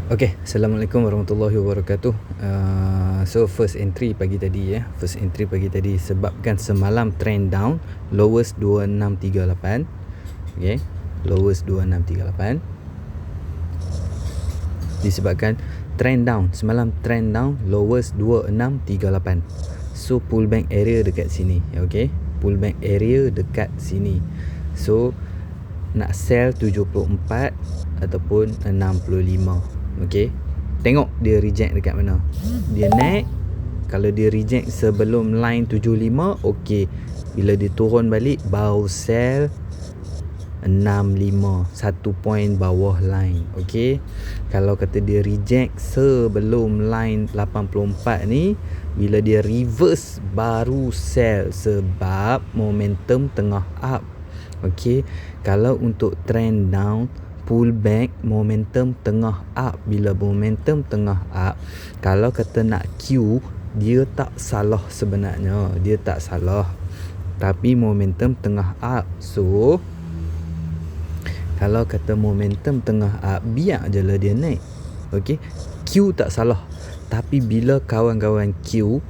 Okay, Assalamualaikum warahmatullahi wabarakatuh. So first entry pagi tadi First entry pagi tadi sebabkan semalam trend down, lowest 2638. Okay, lowest 2638. Disebabkan trend down, semalam trend down, lowest 2638. So pullback area dekat sini. Okay, pullback area dekat sini. So nak sell 74 ataupun 65. Okey, tengok dia reject dekat mana. Dia naik, kalau dia reject sebelum line 75, okey. Bila dia turun balik baru sell 65, 1 point bawah line. Okey, kalau kata dia reject sebelum line 84 ni, bila dia reverse baru sell sebab momentum tengah up. Okey, kalau untuk trend down, pullback, momentum tengah up. Bila momentum tengah up, kalau kata nak Q, dia tak salah sebenarnya, dia tak salah, tapi momentum tengah up. So kalau kata momentum tengah up, biar je lah dia naik. Okey, Q tak salah, tapi bila kawan-kawan Q,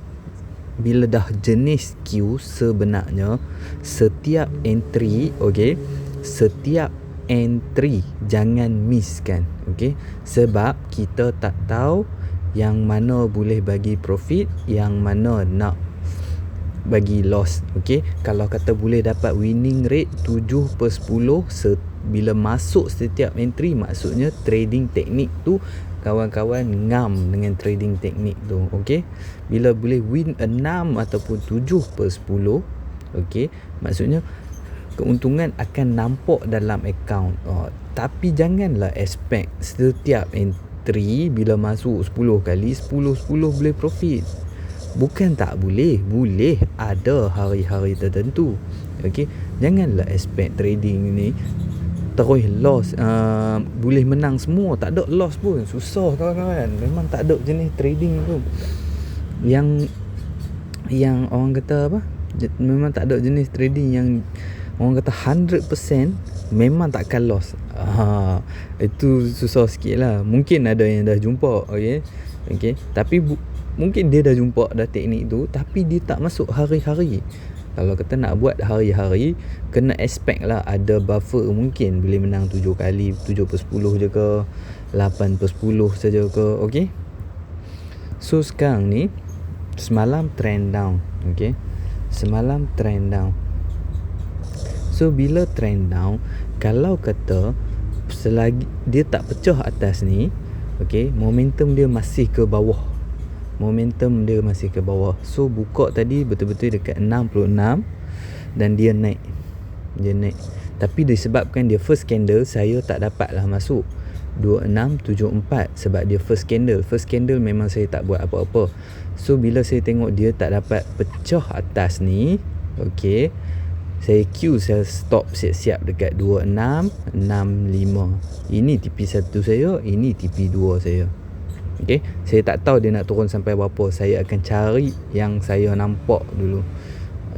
bila dah jenis Q, sebenarnya setiap entry, okey, setiap entry jangan misskan. Okey, sebab kita tak tahu yang mana boleh bagi profit, yang mana nak bagi loss. Okey, kalau kata boleh dapat winning rate 7/10 bila masuk setiap entry, maksudnya trading teknik tu kawan-kawan ngam dengan trading teknik tu. Okey, bila boleh win 6 ataupun 7/10, okey, maksudnya keuntungan akan nampak dalam akaun. Tapi janganlah expect setiap entry bila masuk 10 kali 10 boleh profit. Bukan tak boleh, boleh ada hari-hari tertentu. Okey, janganlah expect trading ni terus loss, boleh menang semua, tak ada loss pun. Susah kawan-kawan, memang tak ada jenis trading tu yang orang kata apa, memang tak ada jenis trading yang orang kata 100% memang takkan loss. Itu susah sikit lah. Mungkin ada yang dah jumpa, okay? Tapi mungkin dia dah jumpa dah teknik tu, tapi dia tak masuk hari-hari. Kalau kata nak buat hari-hari, kena expect lah ada buffer, mungkin boleh menang 7 kali, 7/10 je ke, 8/10 saja ke. Okay, so sekarang ni semalam trend down. Okay, semalam trend down. So bila trend down, kalau kata selagi dia tak pecah atas ni, okay, momentum dia masih ke bawah. Momentum dia masih ke bawah. So buka tadi betul-betul dekat 66 dan dia naik. Dia naik. Tapi disebabkan dia first candle, saya tak dapatlah masuk 2674 sebab dia first candle. First candle memang saya tak buat apa-apa. So bila saya tengok dia tak dapat pecah atas ni, okay, saya Q, saya stop siap-siap dekat 2665. Ini TP1 saya, ini TP2 saya. Okay, saya tak tahu dia nak turun sampai berapa. Saya akan cari yang saya nampak dulu.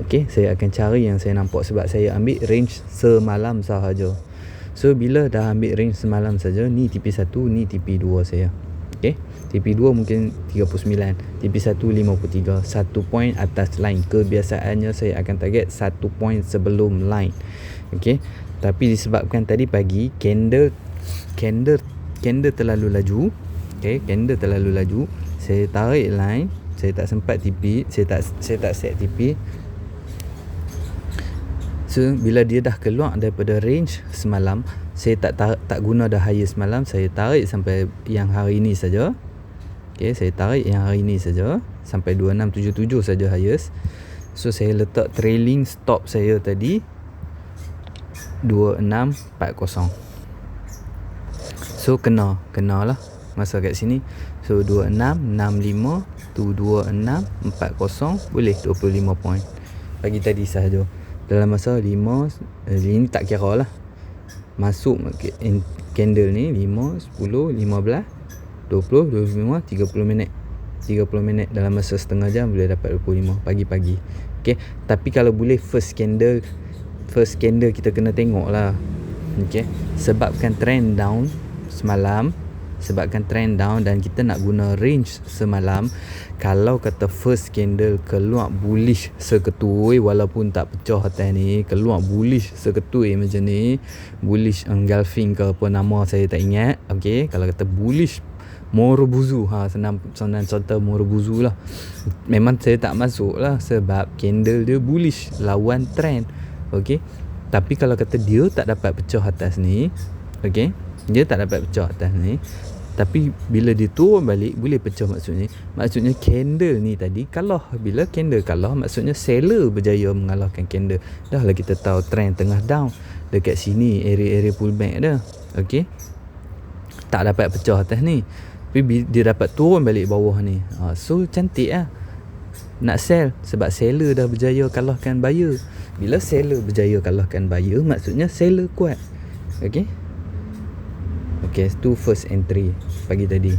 Okay, saya akan cari yang saya nampak sebab saya ambil range semalam sahaja. So bila dah ambil range semalam saja, ni TP1, ni TP2 saya. Okay, TP2 mungkin 39, TP1 53, 1 point atas line. Kebiasaannya saya akan target 1 point sebelum line. Okay, tapi disebabkan tadi pagi candle terlalu laju. Okay, candle terlalu laju, saya tarik line, saya tak sempat TP, saya tak set TP. So bila dia dah keluar daripada range semalam, saya tak guna dah highest semalam, saya tarik sampai yang hari ni saja. Okay, saya tarik yang hari ni saja sampai 2677 saja highest. So saya letak trailing stop saya tadi 2640. So kena lah masa kat sini. So 2665 tu 2640 boleh 25 point pagi tadi sahaja. Dalam masa 5 ini tak kira lah, masuk candle ni 5, 10, 15, 20, 25, 30 minit. 30 minit dalam masa setengah jam boleh dapat 25 pagi-pagi. Okay, tapi kalau boleh first candle kita kena tengok lah. Okay, sebabkan trend down semalam, sebabkan trend down dan kita nak guna range semalam. Kalau kata first candle keluar bullish seketui, walaupun tak pecah atas ni, keluar bullish seketui macam ni, bullish engulfing ke apa nama saya tak ingat. Okey, kalau kata bullish Morobuzu, senang contoh Morobuzu lah, memang saya tak masuk lah sebab candle dia bullish lawan trend. Okey, tapi kalau kata dia tak dapat pecah atas ni, okey, dia tak dapat pecah atas ni, tapi bila dia turun balik boleh pecah, maksudnya candle ni tadi kalah. Bila candle kalah, maksudnya seller berjaya mengalahkan candle. Dah lah kita tahu trend tengah down dekat sini, area pullback dah. Okey, tak dapat pecah atas ni, tapi dia dapat turun balik bawah ni. So cantik lah nak sell, sebab seller dah berjaya kalahkan buyer. Bila seller berjaya kalahkan buyer, maksudnya seller kuat. Okey, tu first entry pagi tadi.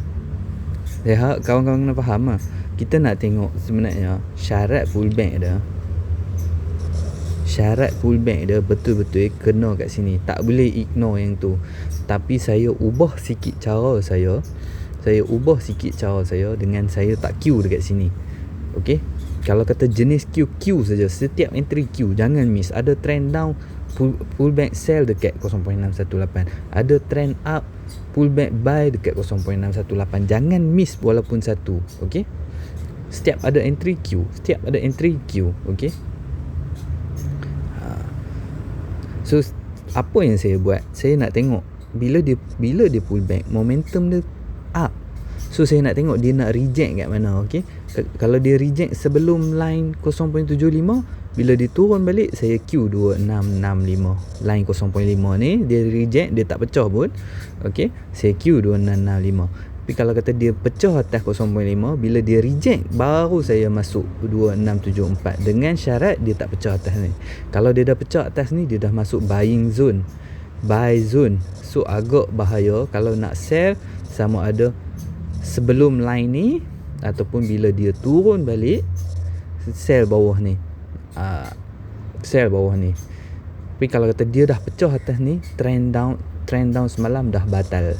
Saya harap kawan-kawan kena faham lah. Kita nak tengok sebenarnya syarat pullback dia betul-betul kena kat sini. Tak boleh ignore yang tu. Tapi saya ubah sikit cara saya dengan saya tak Q dekat sini. Okey, kalau kata jenis Q saja, setiap entry Q jangan miss. Ada trend down, pullback sell dekat 0.618, ada trend up, pullback buy dekat 0.618. Jangan miss walaupun satu. Okey, setiap ada entry Q. Okey, so apa yang saya buat, saya nak tengok bila dia pullback, momentum dia up. So saya nak tengok dia nak reject kat mana. Okey, kalau dia reject sebelum line 0.75, bila dia turun balik, saya Q2665. Line 0.5 ni dia reject, dia tak pecah pun. Okey, saya Q2665. Tapi kalau kata dia pecah atas 0.5, bila dia reject, baru saya masuk 2674 dengan syarat dia tak pecah atas ni. Kalau dia dah pecah atas ni, dia dah masuk buying zone, buy zone. So agak bahaya kalau nak sell, sama ada sebelum line ni ataupun bila dia turun balik, sell bawah ni. Tapi kalau kata dia dah pecah atas ni, trend down semalam dah batal.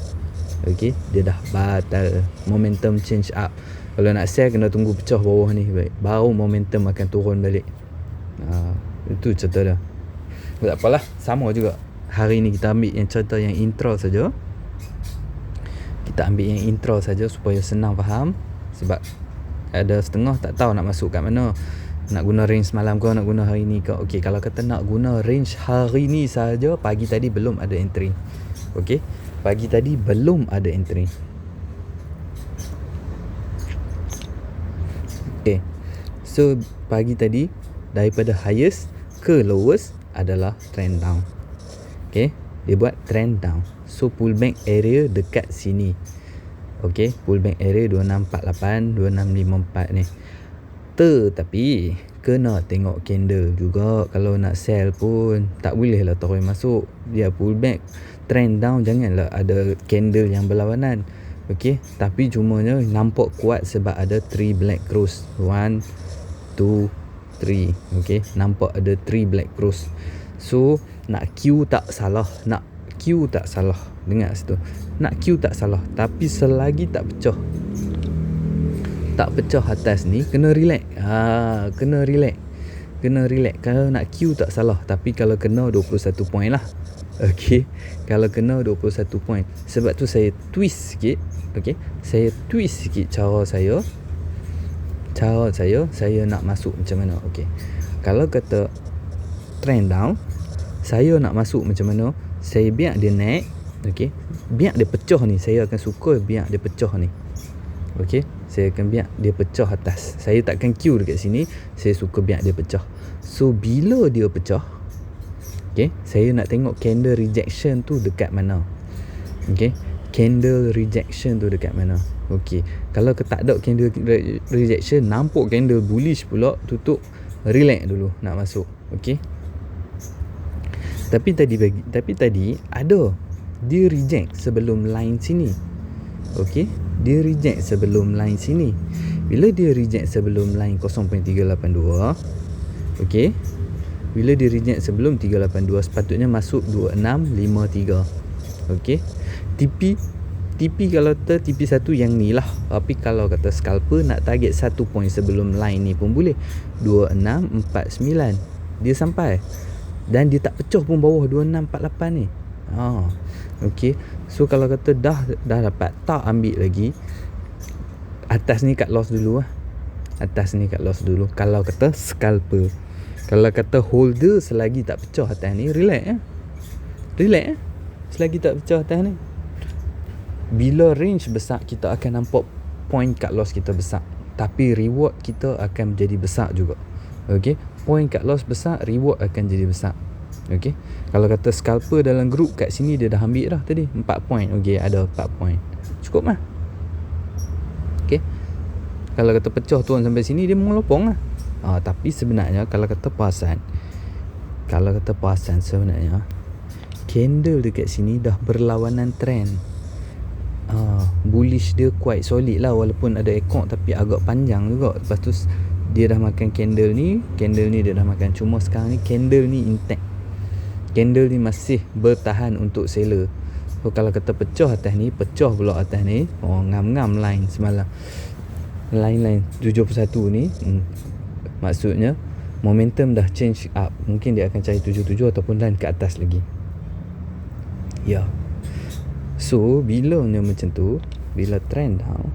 Okey, dia dah batal, momentum change up. Kalau nak sell kena tunggu pecah bawah ni baru momentum akan turun balik. Itu cerita dah. Tak apalah, sama juga. Hari ni kita ambil yang cerita yang intro saja. Supaya senang faham, sebab ada setengah tak tahu nak masuk kat mana. Nak guna range semalam ke, nak guna hari ni ke. Okey, kalau kata nak guna range hari ni saja, pagi tadi belum ada entry. Okey, pagi tadi belum ada entry. Okey, so pagi tadi daripada highest ke lowest adalah trend down. Okey, dia buat trend down. So pullback area dekat sini. Okey, pullback area 2648, 2654 ni. Tetapi kena tengok candle juga. Kalau nak sell pun tak boleh lah terus masuk. Dia pullback trend down, janganlah ada candle yang berlawanan. Okey, tapi cumanya nampak kuat sebab ada 3 black cross. 1 2 3. Okey, nampak ada 3 black cross. So nak Q tak salah, dengar situ. Nak Q tak salah, tapi selagi tak pecah atas ni, kena relax. Kena relax. Kalau nak Q tak salah, tapi kalau kena 21 point lah. Okey, kalau kena 21 point. Sebab tu saya twist sikit. Okey, saya twist sikit cara saya. Saya nak masuk macam mana. Okey, kalau kata trend down, saya nak masuk macam mana? Saya biar dia naik. Okey, biar dia pecah ni. Saya akan suka biar dia pecah ni. Okey, saya akan biar dia pecah atas. Saya takkan Q dekat sini. Saya suka biar dia pecah. So bila dia pecah, okey, saya nak tengok candle rejection tu dekat mana. Okey, candle rejection tu dekat mana. Okey, kalau tak ada candle rejection, nampak candle bullish pula, tutup, relax dulu nak masuk. Okey, tapi tadi ada dia reject sebelum line sini. Okey, dia reject sebelum line sini. Bila dia reject sebelum line 0.382, okey, bila dia reject sebelum 382, sepatutnya masuk 2653. Okey, TP kalau TP1 yang ni lah. Tapi kalau kata scalper nak target 1 point sebelum line ni pun boleh. 2649 dia sampai, dan dia tak pecah pun bawah 2648 ni. Okey. So kalau kata dah dapat, tak ambil lagi, atas ni cut loss dulu lah. Atas ni cut loss dulu kalau kata scalper. Kalau kata holder, selagi tak pecah atas ni, relax selagi tak pecah atas ni. Bila range besar, kita akan nampak point cut loss kita besar, tapi reward kita akan menjadi besar juga. Okey, point cut loss besar, reward akan jadi besar. Okey, kalau kata scalper dalam group kat sini dia dah ambil dah tadi 4 point. Okey, ada 4 point, cukup lah. Okey, kalau kata pecah turun sampai sini, dia melopong lah. Tapi sebenarnya kalau kata perasan sebenarnya candle dekat sini dah berlawanan trend. Bullish dia quite solid lah, walaupun ada ekor tapi agak panjang juga. Lepas tu dia dah makan candle ni dia dah makan. Cuma sekarang ni candle ni intact, candle ni masih bertahan untuk seller. So kalau kata pecah atas ni, pecah pula atas ni, ngam-ngam line semalam, line 71 ni, maksudnya momentum dah change up. Mungkin dia akan cari 77 ataupun line ke atas lagi. Ya. So bila macam tu, bila trend down,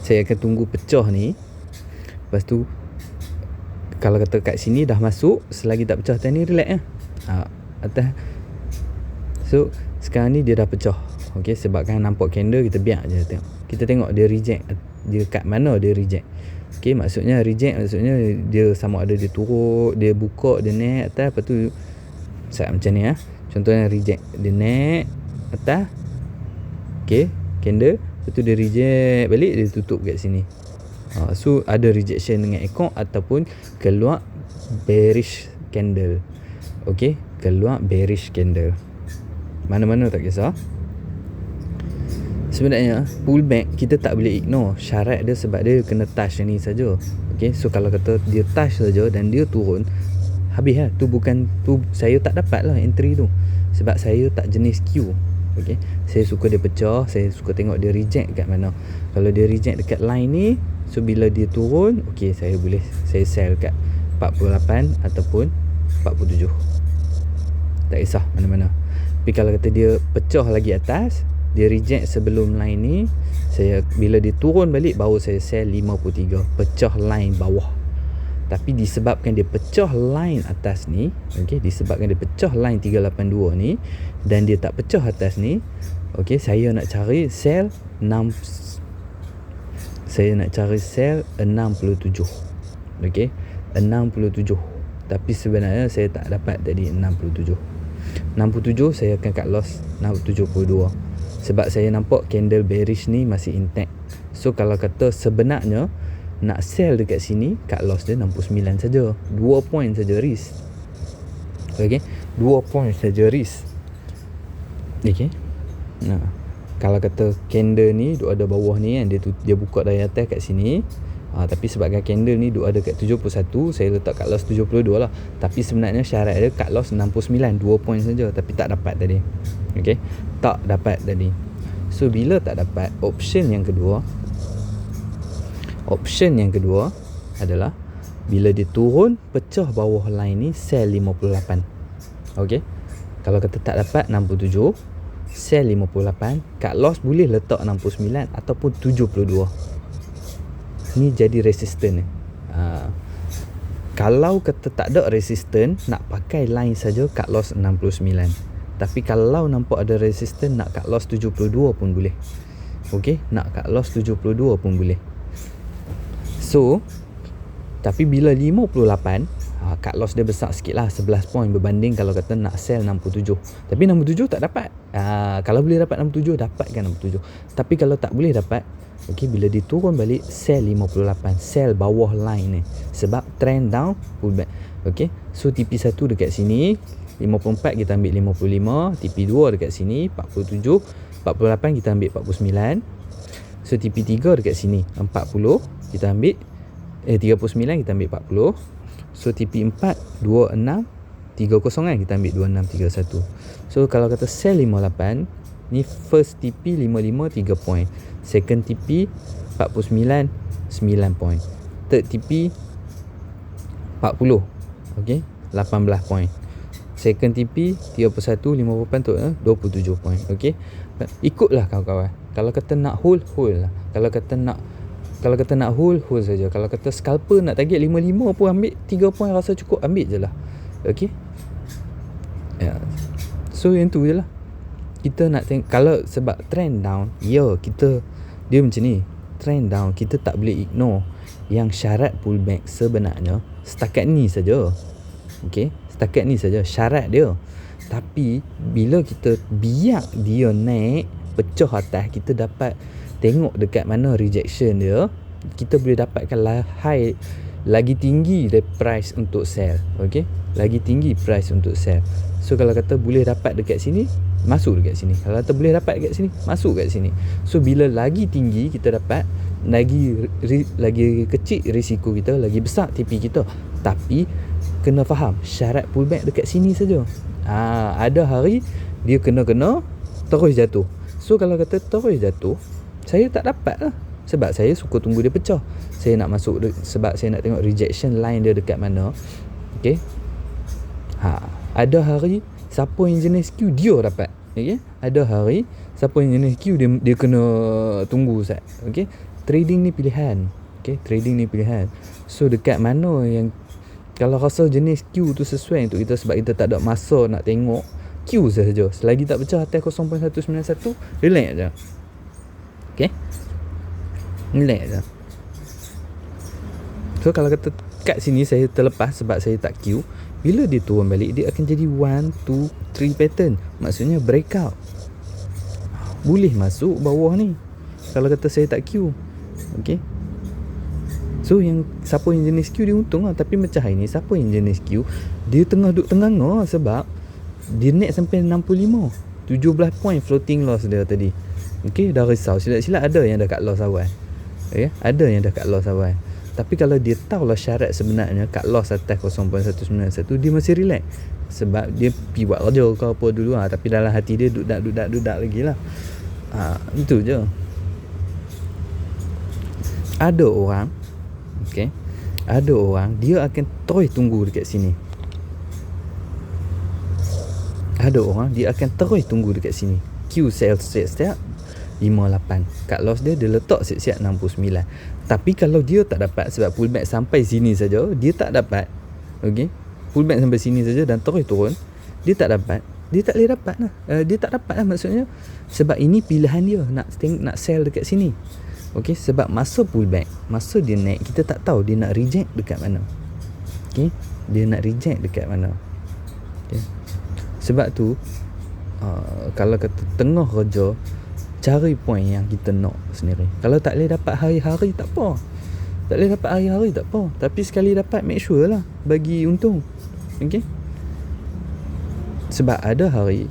saya akan tunggu pecah ni. Lepas tu kalau kata kat sini dah masuk, selagi tak pecah atas ni, relax lah. Atas. So sekarang ni dia dah pecah. Okey, sebabkan nampak candle, kita biar je tengok. Kita tengok dia reject, dia kat mana dia reject. Okey, maksudnya reject, maksudnya dia sama ada dia turun, dia buka, dia naik atas, lepas tu macam ni contohnya reject, dia naik atas, okey, candle, lepas tu dia reject balik, dia tutup kat sini. So ada rejection dengan ekor ataupun keluar bearish candle. Okey, keluar bearish candle, mana-mana tak kisah. Sebenarnya pullback kita tak boleh ignore syarat dia, sebab dia kena touch ni saja. Okey, so kalau kata dia touch saja dan dia turun, habis lah. Tu bukan tu, saya tak dapat lah entry tu, sebab saya tak jenis Q. Okey, saya suka dia pecah, saya suka tengok dia reject kat mana. Kalau dia reject dekat line ni, so bila dia turun, okey, saya sell kat 48 ataupun 47, tak kisah mana-mana. Tapi kalau kata dia pecah lagi atas, dia reject sebelum line ni, saya bila dia turun balik baru saya sell 53, pecah line bawah. Tapi disebabkan dia pecah line atas ni, okey, disebabkan dia pecah line 382 ni dan dia tak pecah atas ni, okey, saya nak cari sell 67. Okey, 67. Tapi sebenarnya saya tak dapat tadi 67 saya akan cut loss 72, sebab saya nampak candle bearish ni masih intact. So kalau kata sebenarnya nak sell dekat sini, cut loss dia 69 saja. 2 point saja risk. Okey, 2 point saja risk. Okey. Nah, kalau kata candle ni duk ada bawah ni kan, dia buka dari atas kat sini. Tapi sebabkan candle ni duk ada kat 71, saya letak cut loss 72 lah. Tapi sebenarnya syarat dia cut loss 69, 2 point saja, tapi tak dapat tadi. Okey, tak dapat tadi. So bila tak dapat, option yang kedua adalah bila dia turun pecah bawah line ni, sell 58. Okey, kalau kata tak dapat 67, sell 58, cut loss boleh letak 69 ataupun 72. Ni jadi resistant ni. Kalau kata tak ada resistant, nak pakai line saja, cut loss 69. Tapi kalau nampak ada resistant, nak cut loss 72 pun boleh. Okey, nak cut loss 72 pun boleh. So tapi bila 58, cut loss dia besar sikit lah, 11 point berbanding kalau kata nak sell 67. Tapi 67 tak dapat. Kalau boleh dapat 67, dapatkan 67. Tapi kalau tak boleh dapat, okey, bila dia turun balik, sell 58, sell bawah line ni, sebab trend down, pullback. Okey, so TP1 dekat sini 54, kita ambil 55. TP2 dekat sini 47, 48 kita ambil 49. So TP3 dekat sini 40, kita ambil 39, kita ambil 40. So TP4 26, 30 kan, kita ambil 26, 31. So kalau kata sell 58, Ni first TP 55 3 point, second TP 49 9 point, third TP 40, okey, 18 point, second TP 31 50% tu 27 point. Okey, ikutlah kawan-kawan. Kalau kata nak hold lah. Kalau kata nak hold saja. Kalau kata scalper nak target 55 pun ambil 3 point rasa cukup, ambil je lah. Okey, ya. So yang tu je lah. Kita nak tengok, kalau sebab trend down, dia macam ni, trend down kita tak boleh ignore yang syarat pullback sebenarnya setakat ni saja. Okey, setakat ni saja syarat dia. Tapi bila kita biar dia naik pecah atas, kita dapat tengok dekat mana rejection dia, kita boleh dapatkan high lagi tinggi dari price untuk sell. Okey, lagi tinggi price untuk sell. So kalau kata boleh dapat dekat sini, masuk dekat sini. Kalau kata boleh dapat dekat sini, masuk dekat sini. So bila lagi tinggi kita dapat, lagi kecil risiko kita, lagi besar TP kita. Tapi kena faham syarat pullback dekat sini saja. Ada hari dia kena terus jatuh. So kalau kata terus jatuh, saya tak dapat lah, sebab saya suka tunggu dia pecah. Saya nak masuk sebab saya nak tengok rejection line dia dekat mana. Okey, ada hari siapa yang jenis Q dia dapat. Okey, ada hari siapa yang jenis Q dia kena tunggu sat. Okey, trading ni pilihan. Okey, trading ni pilihan. So dekat mana yang kalau rasa jenis Q tu sesuai untuk kita, sebab kita tak ada masa nak tengok Q sahaja. Selagi tak pecah atas 0.191, relax je. Okey, relax je. So kalau kata kat sini saya terlepas sebab saya tak Q, bila dia turun balik dia akan jadi 1, 2, 3 pattern. Maksudnya breakout. Boleh masuk bawah ni kalau kata saya tak Q. Okey, so yang siapa yang jenis Q dia untung lah. Tapi macam hari ni, siapa yang jenis Q dia duduk tengah sebab dia naik sampai 65, 17 point floating loss dia tadi. Okey, dah risau. Silap-silap ada yang dah kat loss awal. Okay? Ada yang dah kat loss awal. Tapi kalau dia tahulah syarat sebenarnya kat loss atas 0.191, dia masih relax. Sebab dia pergi buat kerja ke apa dulu lah. Tapi dalam hati dia dudak lagi lah. Itu je. Ada orang, okay, ada orang dia akan terus tunggu dekat sini. Ada orang dia akan terus tunggu dekat sini. Q sell siap 58. Kat loss dia letak siap-siap 69. Tapi kalau dia tak dapat, sebab pullback sampai sini saja, dia tak dapat. Okey, pullback sampai sini saja dan terus turun, dia tak dapat. Dia tak boleh dapat lah. Dia tak dapat lah maksudnya. Sebab ini pilihan dia nak sell dekat sini. Okey, sebab masa pullback, masa dia naik, kita tak tahu dia nak reject dekat mana. Okey, dia nak reject dekat mana. Okey, sebab tu kalau kata tengah kerja, cari point yang kita nak sendiri. Kalau tak boleh dapat hari-hari tak apa. Tak boleh dapat hari-hari tak apa. Tapi sekali dapat, make sure lah bagi untung. Okey, sebab ada hari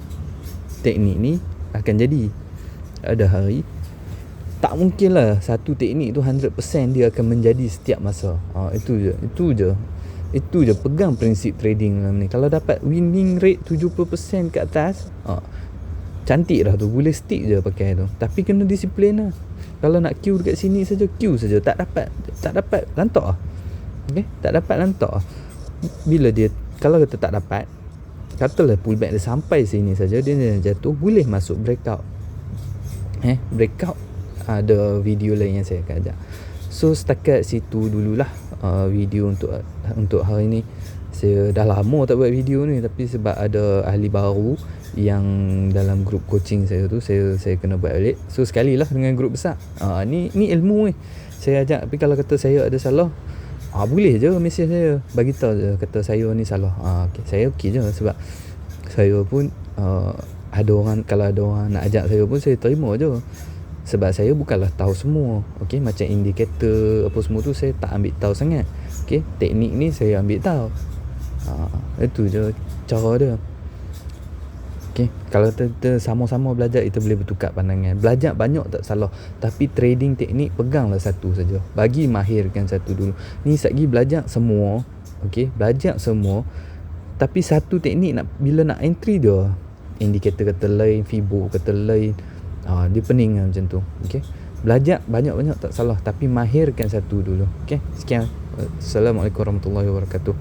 teknik ni akan jadi. Ada hari tak mungkin lah satu teknik tu 100% dia akan menjadi setiap masa. Itu je pegang prinsip trading dalam ni. Kalau dapat winning rate 70% ke atas, cantik dah tu, boleh stick je pakai tu. Tapi kena disiplin lah. Kalau nak Q dekat sini saja, Q saja. Tak dapat lantak lah. Okay? Tak dapat lantak lah. Bila dia, kalau kata tak dapat, katalah pullback dia sampai sini saja, dia jatuh, boleh masuk breakout. Breakout ada video lain yang saya akan ajak. So setakat situ dululah video untuk hari ni. Saya dah lama tak buat video ni, tapi sebab ada ahli baru yang dalam grup coaching saya tu, saya kena buat balik. So sekali lah dengan grup besar. Ni ilmu ni saya ajak. Tapi kalau kata saya ada salah, boleh je mesej saya, bagi tahu je kata saya ni salah. Okay, saya okey je, sebab saya pun ada orang, kalau ada orang nak ajak saya pun saya terima je. Sebab saya bukanlah tahu semua. Okey, macam indikator apa semua tu saya tak ambil tahu sangat. Okey, teknik ni saya ambil tahu. Itu je cara dia. Okey, kalau kita sama-sama belajar, kita boleh bertukar pandangan. Belajar banyak tak salah, tapi trading teknik peganglah satu saja. Bagi mahirkan satu dulu. Ni sekali belajar semua. Okey, belajar semua. Tapi satu teknik bila nak entry dia, indikator kata lain, fibo kata lain. Dia pening lah macam tu. Okay, belajar banyak-banyak tak salah, tapi mahirkan satu dulu. Okay, sekian. Assalamualaikum warahmatullahi wabarakatuh.